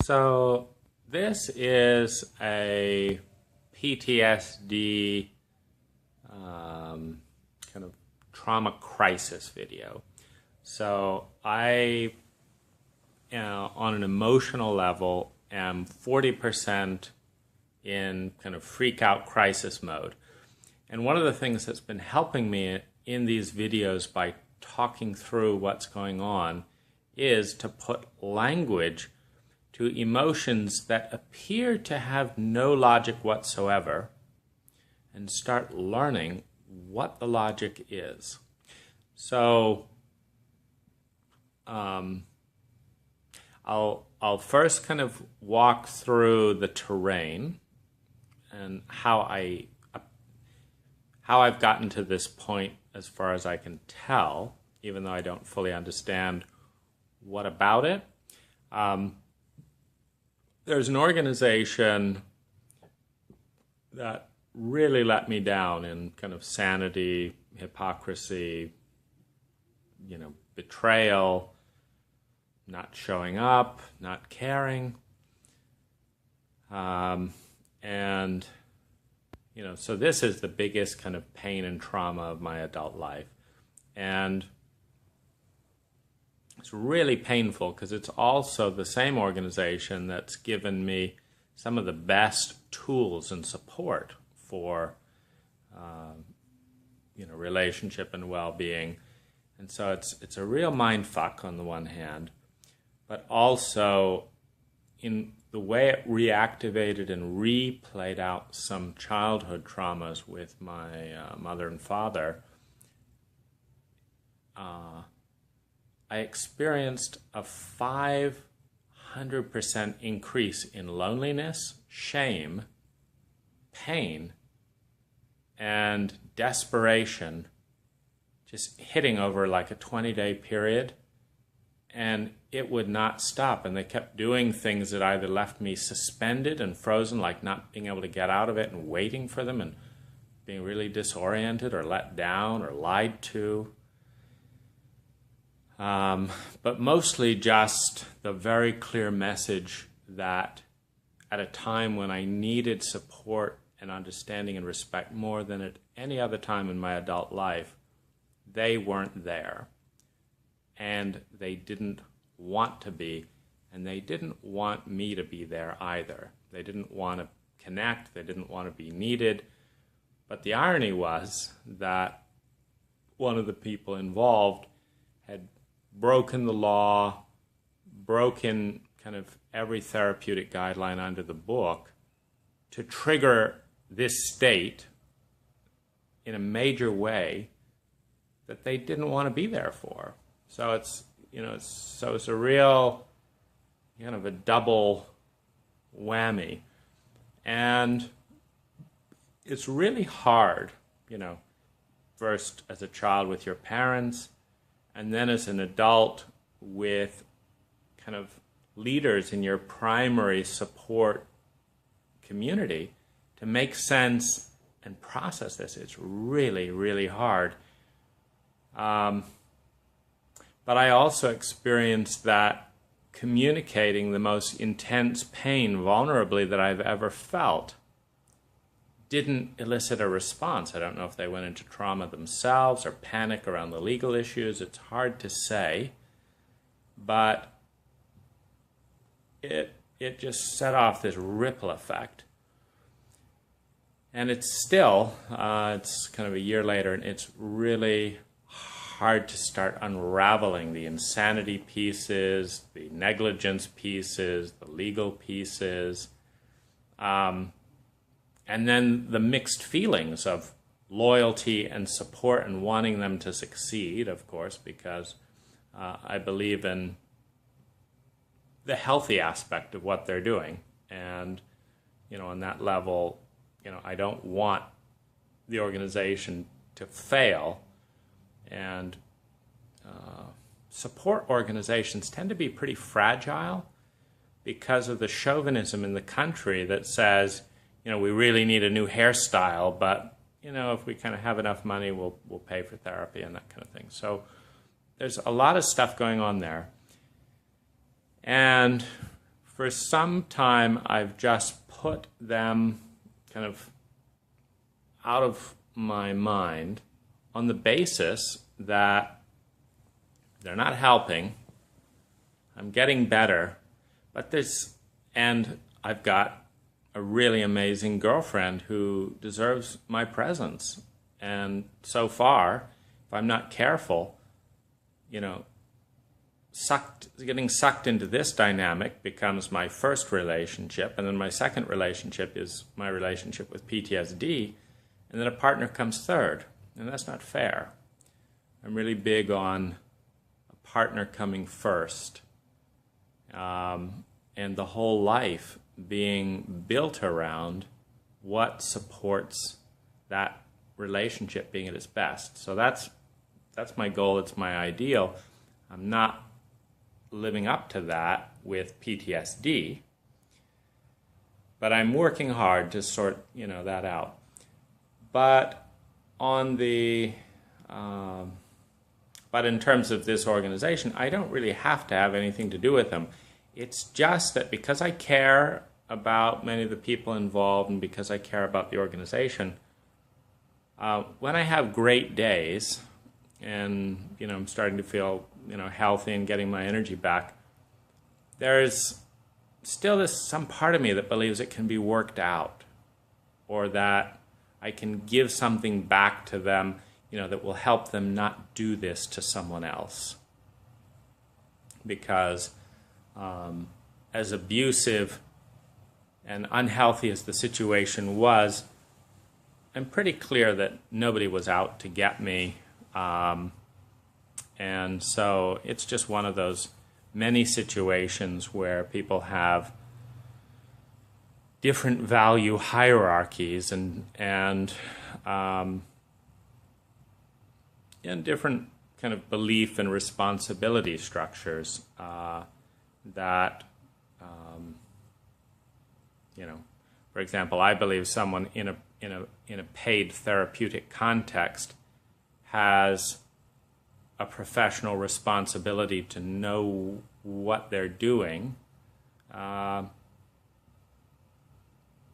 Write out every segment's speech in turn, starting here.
So this is a PTSD kind of trauma crisis video. So I, on an emotional level, am 40% in kind of freak out crisis mode. And one of the things that's been helping me in these videos by talking through what's going on is to put language to emotions that appear to have no logic whatsoever and start learning what the logic is. So I'll first kind of walk through the terrain and how I've gotten to this point as far as I can tell, even though I don't fully understand what about it. There's an organization that really let me down in kind of sanity, hypocrisy, betrayal, not showing up, not caring. And so this is the biggest kind of pain and trauma of my adult life. And it's really painful because it's also the same organization that's given me some of the best tools and support for relationship and well-being. And so it's a real mind fuck on the one hand, but also in the way it reactivated and replayed out some childhood traumas with my mother and father. I experienced a 500% increase in loneliness, shame, pain, and desperation, just hitting over like a 20-day period. And it would not stop. And they kept doing things that either left me suspended and frozen, like not being able to get out of it and waiting for them and being really disoriented or let down or lied to. But mostly just the very clear message that at a time when I needed support and understanding and respect more than at any other time in my adult life, they weren't there. And they didn't want to be, and they didn't want me to be there either. They didn't want to connect, they didn't want to be needed. But the irony was that one of the people involved had broken the law, broken kind of every therapeutic guideline under the book to trigger this state in a major way that they didn't want to be there for. So it's a real kind of a double whammy. And it's really hard, first as a child with your parents, and then as an adult with kind of leaders in your primary support community to make sense and process this. It's really, really hard. But I also experienced that communicating the most intense pain vulnerably that I've ever felt didn't elicit a response. I don't know if they went into trauma themselves or panic around the legal issues. It's hard to say. But it just set off this ripple effect. And it's still, it's kind of a year later, and it's really hard to start unraveling the insanity pieces, the negligence pieces, the legal pieces, and then the mixed feelings of loyalty and support and wanting them to succeed, of course, because I believe in the healthy aspect of what they're doing. And, on that level, I don't want the organization to fail. And support organizations tend to be pretty fragile because of the chauvinism in the country that says, we really need a new hairstyle, but, if we kind of have enough money, we'll pay for therapy and that kind of thing. So there's a lot of stuff going on there. And for some time I've just put them kind of out of my mind on the basis that they're not helping. I'm getting better, but and I've got a really amazing girlfriend who deserves my presence. And so far, if I'm not careful, getting sucked into this dynamic becomes my first relationship, and then my second relationship is my relationship with PTSD, and then a partner comes third, and that's not fair. I'm really big on a partner coming first, and the whole life being built around what supports that relationship being at its best. So that's my goal, it's my ideal. I'm not living up to that with PTSD, but I'm working hard to sort that out. But but in terms of this organization, I don't really have to have anything to do with them. It's just that because I care about many of the people involved and because I care about the organization, when I have great days and I'm starting to feel healthy and getting my energy back, there's still some part of me that believes it can be worked out, or that I can give something back to them, that will help them not do this to someone else. Because as abusive and unhealthy as the situation was, I'm pretty clear that nobody was out to get me. And so it's just one of those many situations where people have different value hierarchies and different kind of belief and responsibility structures that, for example, I believe someone in a paid therapeutic context has a professional responsibility to know what they're doing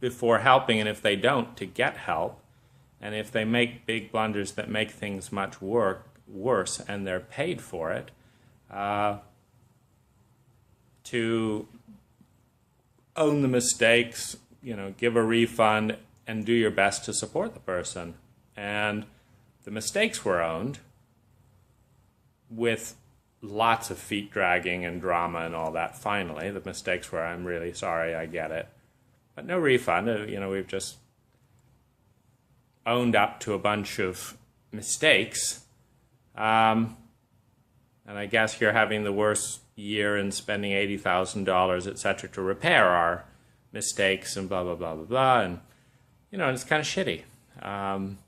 before helping, and if they don't, to get help. And if they make big blunders that make things much worse and they're paid for it, to own the mistakes, give a refund, and do your best to support the person. And the mistakes were owned with lots of feet dragging and drama and all that. Finally, the mistakes were, I'm really sorry, I get it. But no refund. We've just owned up to a bunch of mistakes. And I guess you're having the worst year and spending $80,000, etc., to repair our mistakes and blah, blah, blah, blah, blah. And, it's kind of shitty. And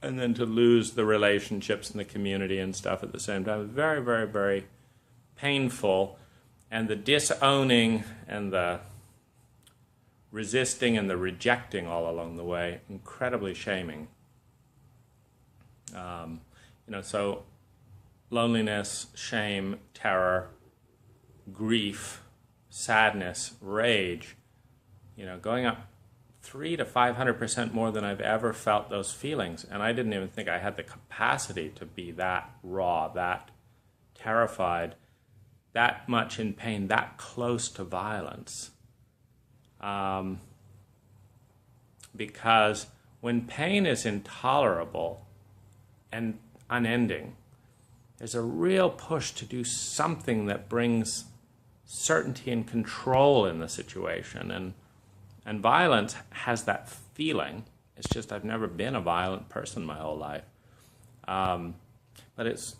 then to lose the relationships in the community and stuff at the same time is very, very, very painful. And the disowning and the resisting and the rejecting all along the way, incredibly shaming. So loneliness, shame, terror, grief, sadness, rage, going up 300 to 500% more than I've ever felt those feelings. And I didn't even think I had the capacity to be that raw, that terrified, that much in pain, that close to violence. Because when pain is intolerable and unending, there's a real push to do something that brings certainty and control in the situation. And violence has that feeling. It's just I've never been a violent person my whole life. But it's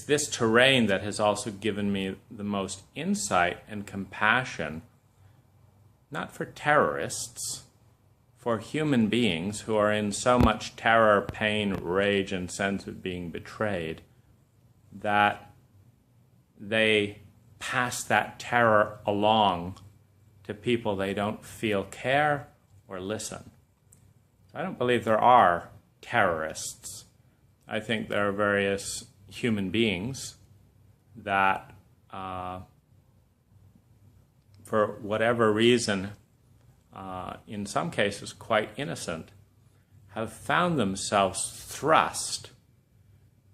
this terrain that has also given me the most insight and compassion, not for terrorists, for human beings who are in so much terror, pain, rage, and sense of being betrayed, that they pass that terror along to people they don't feel care or listen. I don't believe there are terrorists. I think there are various human beings that for whatever reason, in some cases quite innocent, have found themselves thrust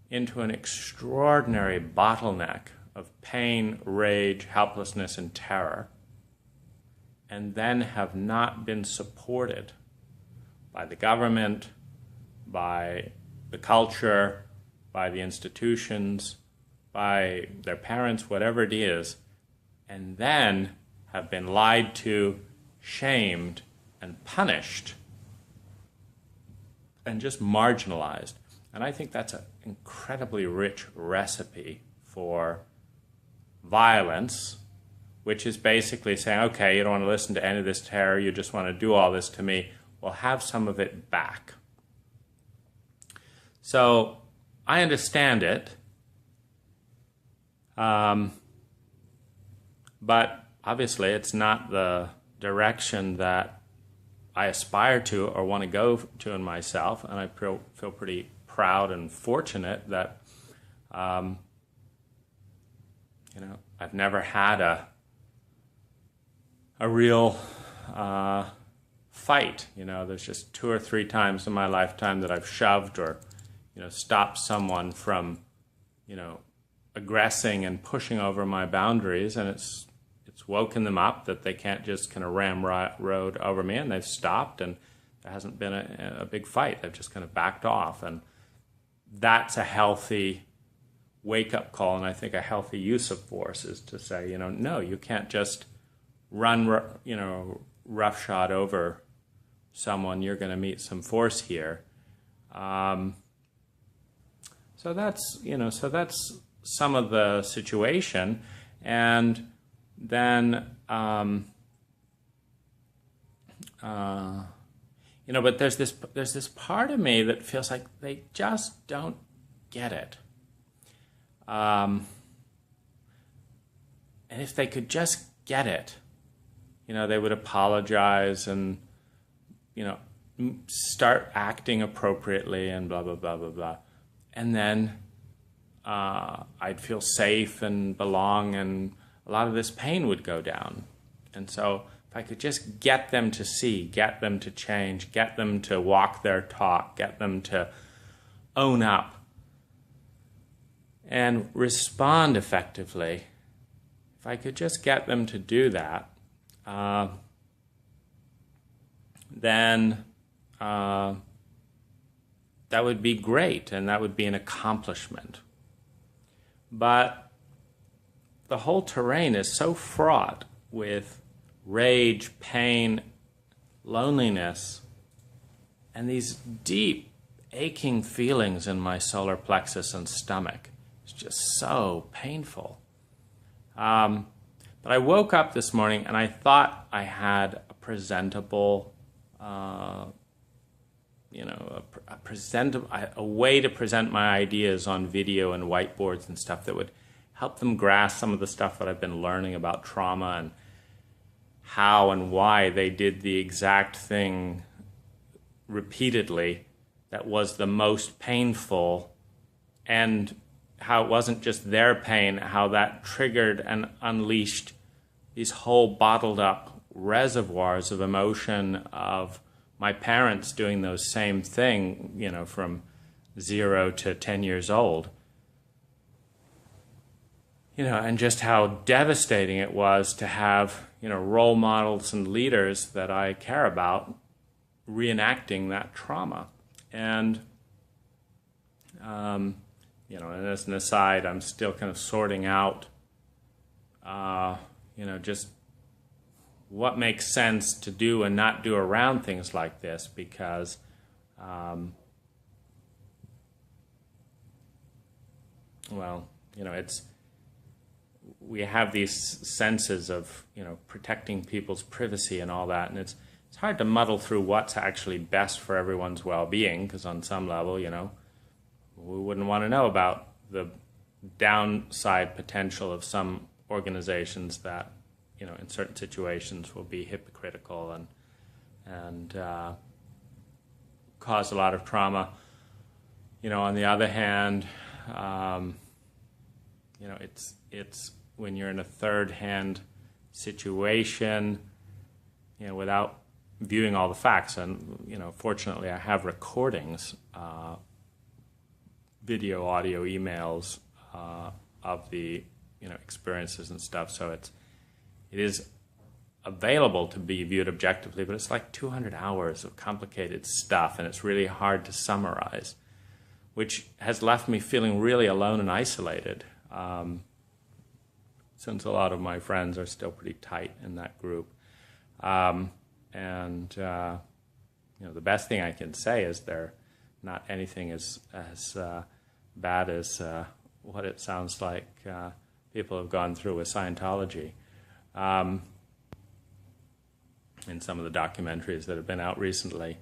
into an extraordinary bottleneck of pain, rage, helplessness, and terror, and then have not been supported by the government, by the culture, by the institutions, by their parents, whatever it is, and then have been lied to, shamed, and punished, and just marginalized. And I think that's an incredibly rich recipe for violence, which is basically saying, okay, you don't want to listen to any of this terror, you just want to do all this to me, well, have some of it back. So I understand it, but obviously it's not the direction that I aspire to or want to go to in myself, and I feel pretty proud and fortunate that I've never had a real fight. There's just 2 or 3 times in my lifetime that I've shoved or stopped someone from aggressing and pushing over my boundaries, and it's woken them up that they can't just kind of road over me, and they've stopped, and there hasn't been a big fight. They've just kind of backed off, and that's a healthy wake-up call, and I think a healthy use of force is to say, no, you can't just run, roughshod over someone. You're going to meet some force here. So that's some of the situation, and then but there's this part of me that feels like they just don't get it. And if they could just get it, they would apologize and start acting appropriately and blah blah blah blah blah, and then I'd feel safe and belong, and a lot of this pain would go down. And so if I could just get them to see, get them to change, get them to walk their talk, get them to own up and respond effectively, if I could just get them to do that, then that would be great, and that would be an accomplishment. But the whole terrain is so fraught with rage, pain, loneliness, and these deep, aching feelings in my solar plexus and stomach. It's just so painful. But I woke up this morning and I thought I had a presentable, a way to present my ideas on video and whiteboards and stuff that would help them grasp some of the stuff that I've been learning about trauma and how and why they did the exact thing repeatedly that was the most painful, and how it wasn't just their pain, how that triggered and unleashed these whole bottled up reservoirs of emotion of my parents doing those same thing, from 0 to 10 years old. And just how devastating it was to have, role models and leaders that I care about reenacting that trauma. And, and as an aside, I'm still kind of sorting out, just what makes sense to do and not do around things like this, because we have these senses of, protecting people's privacy and all that, and it's hard to muddle through what's actually best for everyone's well-being, because on some level, we wouldn't want to know about the downside potential of some organizations that, in certain situations will be hypocritical and cause a lot of trauma. On the other hand, it's when you're in a third-hand situation, without viewing all the facts. And, fortunately I have recordings, video, audio, emails of the, experiences and stuff. So it is available to be viewed objectively, but it's like 200 hours of complicated stuff, and it's really hard to summarize, which has left me feeling really alone and isolated, since a lot of my friends are still pretty tight in that group. The best thing I can say is they're not anything as bad as what it sounds like people have gone through with Scientology. In some of the documentaries that have been out recently.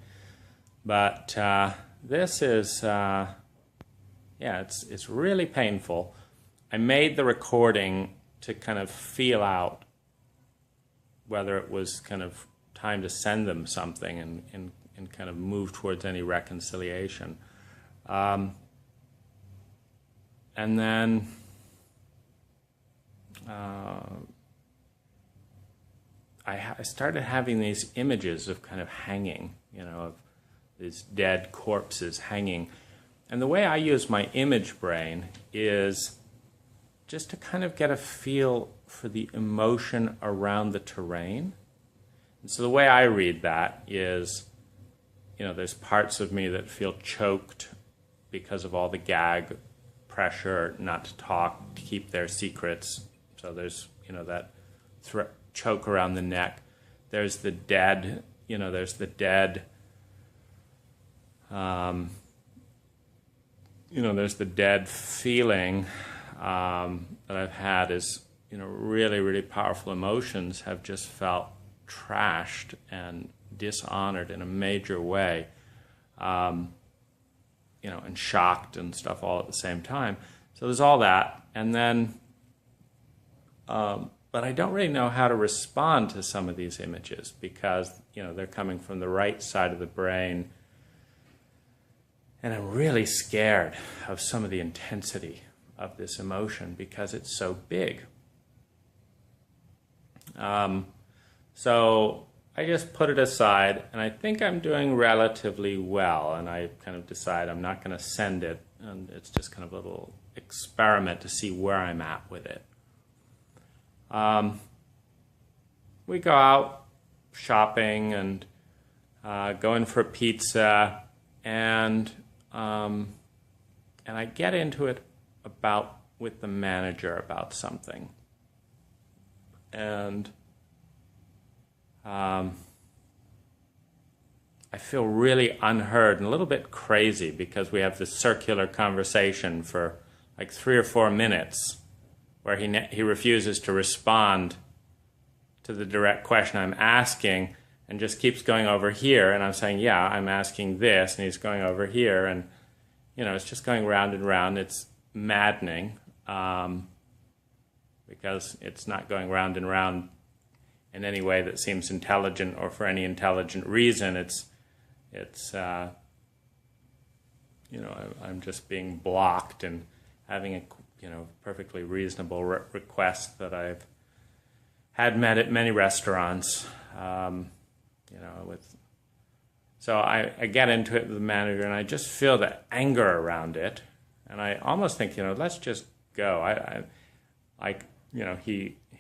But this is, it's really painful. I made the recording to kind of feel out whether it was kind of time to send them something and kind of move towards any reconciliation. And then I started having these images of kind of hanging, of these dead corpses hanging. And the way I use my image brain is just to kind of get a feel for the emotion around the terrain. And so the way I read that is, there's parts of me that feel choked because of all the gag pressure not to talk, to keep their secrets. So there's, that choke around the neck. There's the dead, there's the dead, there's the dead feeling that I've had is, really, really powerful emotions have just felt trashed and dishonored in a major way, and shocked and stuff all at the same time. So there's all that. And then, but I don't really know how to respond to some of these images because, they're coming from the right side of the brain. And I'm really scared of some of the intensity of this emotion because it's so big. So I just put it aside, and I think I'm doing relatively well. And I kind of decide I'm not going to send it, and it's just kind of a little experiment to see where I'm at with it. We go out shopping and going for pizza, and I get into it with the manager about something, and I feel really unheard and a little bit crazy because we have this circular conversation for like 3 or 4 minutes where he refuses to respond to the direct question I'm asking and just keeps going over here, and I'm saying, yeah, I'm asking this, and he's going over here, and it's just going round and round. It's maddening because it's not going round and round in any way that seems intelligent or for any intelligent reason. I'm just being blocked and having a perfectly reasonable request that I've had met at many restaurants. So I get into it with the manager, and I just feel the anger around it, and I almost think, let's just go.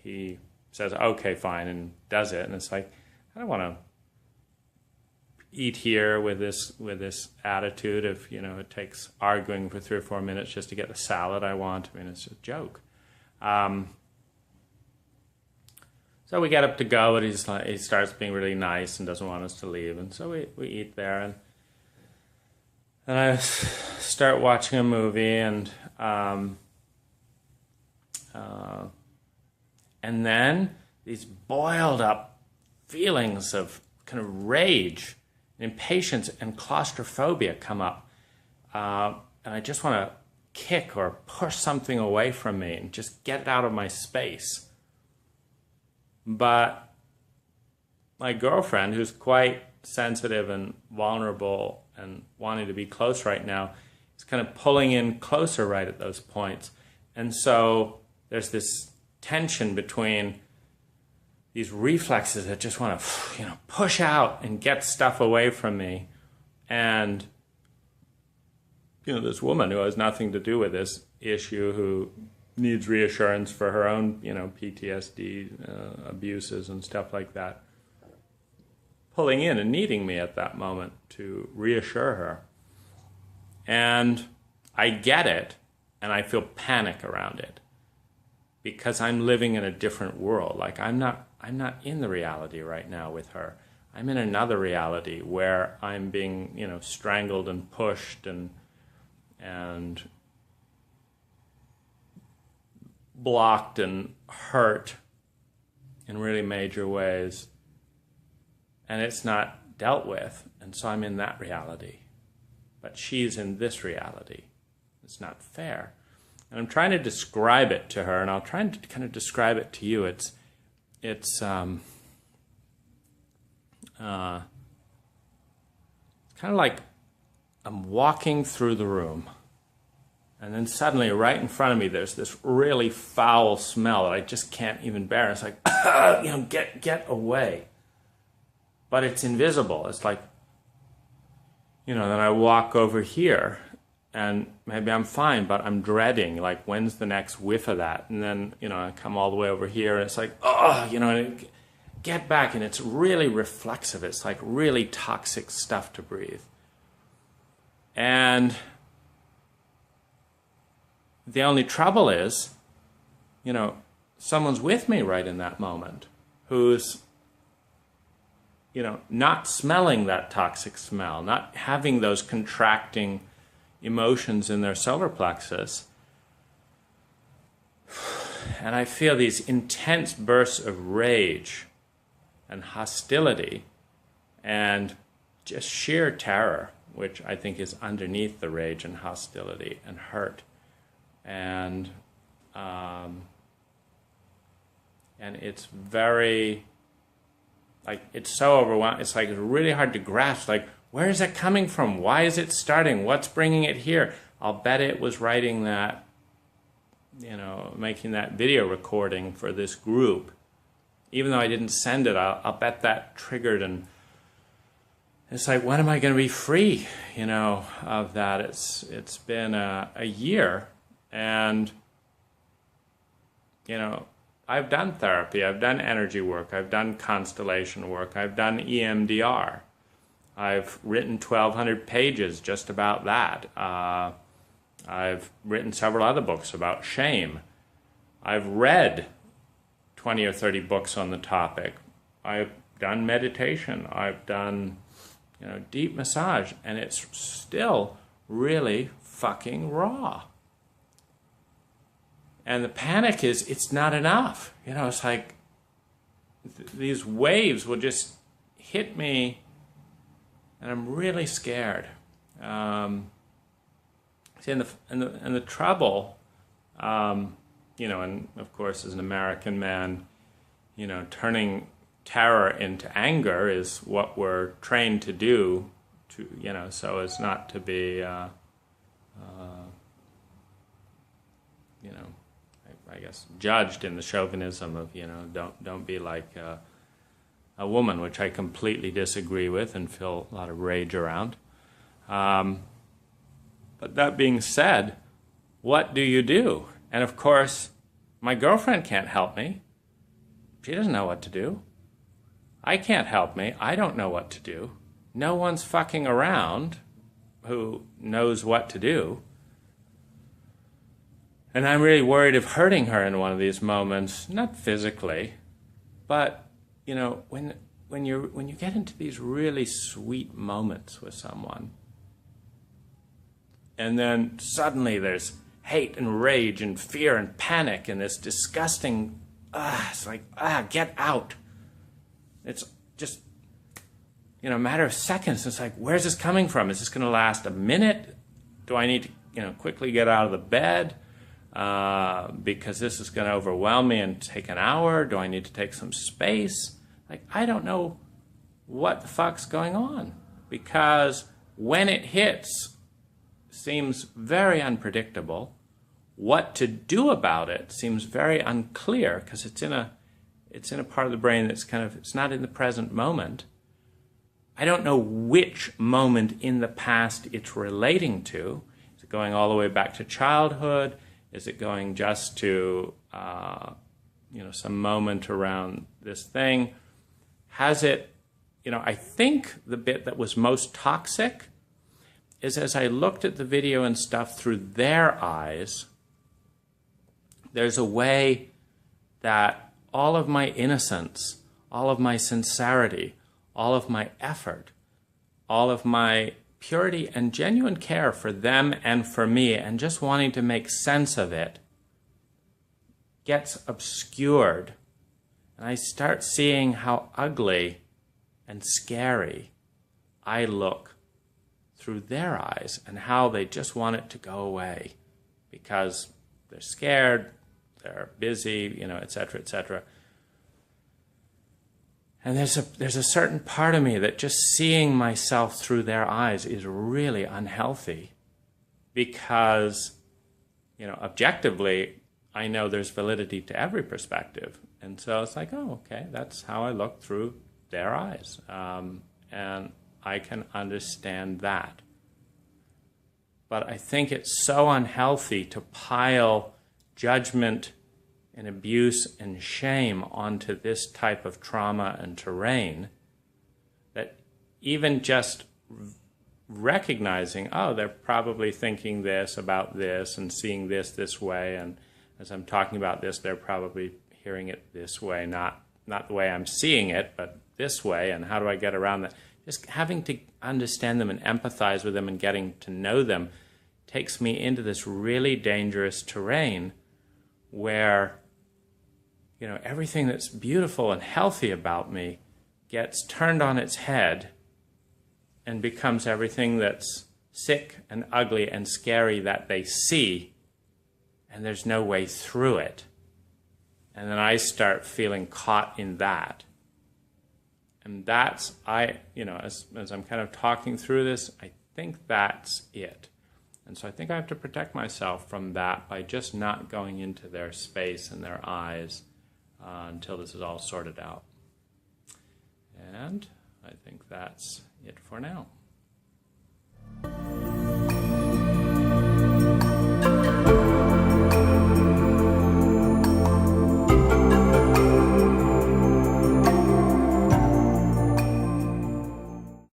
He says, okay, fine, and does it, and it's like, I don't want to eat here with this attitude of, it takes arguing for 3 or 4 minutes just to get the salad I want. I mean, it's a joke. So we get up to go, and he starts being really nice and doesn't want us to leave, and so we eat there, and I start watching a movie, and then these boiled up feelings of kind of rage, impatience, and claustrophobia come up, and I just want to kick or push something away from me and just get it out of my space. But my girlfriend, who's quite sensitive and vulnerable and wanting to be close right now, is kind of pulling in closer right at those points. And so there's this tension between these reflexes that just want to, push out and get stuff away from me. And, this woman who has nothing to do with this issue, who needs reassurance for her own, PTSD abuses and stuff like that, pulling in and needing me at that moment to reassure her. And I get it, and I feel panic around it, because I'm living in a different world. Like, I'm not in the reality right now with her. I'm in another reality where I'm being, strangled and pushed and blocked and hurt in really major ways. And it's not dealt with. And so I'm in that reality. But she's in this reality. It's not fair. And I'm trying to describe it to her, and I'll try to kind of describe it to you. It's kind of like I'm walking through the room, and then suddenly right in front of me there's this really foul smell that I just can't even bear. It's like, get away. But it's invisible. It's like, then I walk over here, and maybe I'm fine, but I'm dreading, like, when's the next whiff of that? And then, I come all the way over here, and it's like, and get back, and it's really reflexive. It's like really toxic stuff to breathe. And the only trouble is, someone's with me right in that moment who's, not smelling that toxic smell, not having those contracting emotions in their solar plexus. And I feel these intense bursts of rage and hostility and just sheer terror, which I think is underneath the rage and hostility and hurt. And it's very, it's so overwhelming. It's like, it's really hard to grasp. Like, where is it coming from? Why is it starting? What's bringing it here? I'll bet it was writing that, making that video recording for this group. Even though I didn't send it, I'll bet that triggered. And it's like, when am I going to be free, of that? It's been a year, and, I've done therapy, I've done energy work, I've done constellation work, I've done EMDR. I've written 1,200 pages just about that. I've written several other books about shame. I've read 20 or 30 books on the topic. I've done meditation. I've done, deep massage. And it's still really fucking raw. And the panic is, it's not enough. It's like these waves will just hit me, and I'm really scared. And the trouble, and of course, as an American man, turning terror into anger is what we're trained to do, so as not to be, I guess, judged in the chauvinism of, don't be like a woman, which I completely disagree with and feel a lot of rage around. But that being said, what do you do? And of course, my girlfriend can't help me. She doesn't know what to do. I can't help me. I don't know what to do. No one's fucking around who knows what to do. And I'm really worried of hurting her in one of these moments, not physically, but, when you get into these really sweet moments with someone, and then suddenly there's hate and rage and fear and panic and this disgusting, it's like, get out. It's just, a matter of seconds. It's like, where's this coming from? Is this going to last a minute? Do I need to, quickly get out of the bed? Because this is going to overwhelm me and take an hour? Do I need to take some space? Like, I don't know what the fuck's going on, because when it hits, seems very unpredictable. What to do about it seems very unclear, because it's in it's in a part of the brain that's kind of, it's not in the present moment. I don't know which moment in the past it's relating to. Is it going all the way back to childhood? Is it going just to, some moment around this thing? Has it, I think the bit that was most toxic is as I looked at the video and stuff through their eyes, there's a way that all of my innocence, all of my sincerity, all of my effort, all of my purity and genuine care for them and for me, and just wanting to make sense of it, gets obscured. And I start seeing how ugly and scary I look through their eyes, and how they just want it to go away because they're scared, they're busy, et cetera, et cetera. And there's a certain part of me that just seeing myself through their eyes is really unhealthy, because, objectively, I know there's validity to every perspective. And so it's like, oh, okay, that's how I look through their eyes. And I can understand that. But I think it's so unhealthy to pile judgment and abuse and shame onto this type of trauma and terrain, that even just recognizing, oh, they're probably thinking this about this and seeing this way, and as I'm talking about this, they're probably hearing it this way, not the way I'm seeing it, but this way, and how do I get around that? Just having to understand them and empathize with them and getting to know them takes me into this really dangerous terrain where, everything that's beautiful and healthy about me gets turned on its head and becomes everything that's sick and ugly and scary that they see, and there's no way through it. And then I start feeling caught in that. And that's, as I'm kind of talking through this, I think that's it. And so I think I have to protect myself from that by just not going into their space and their eyes until this is all sorted out. And I think that's it for now.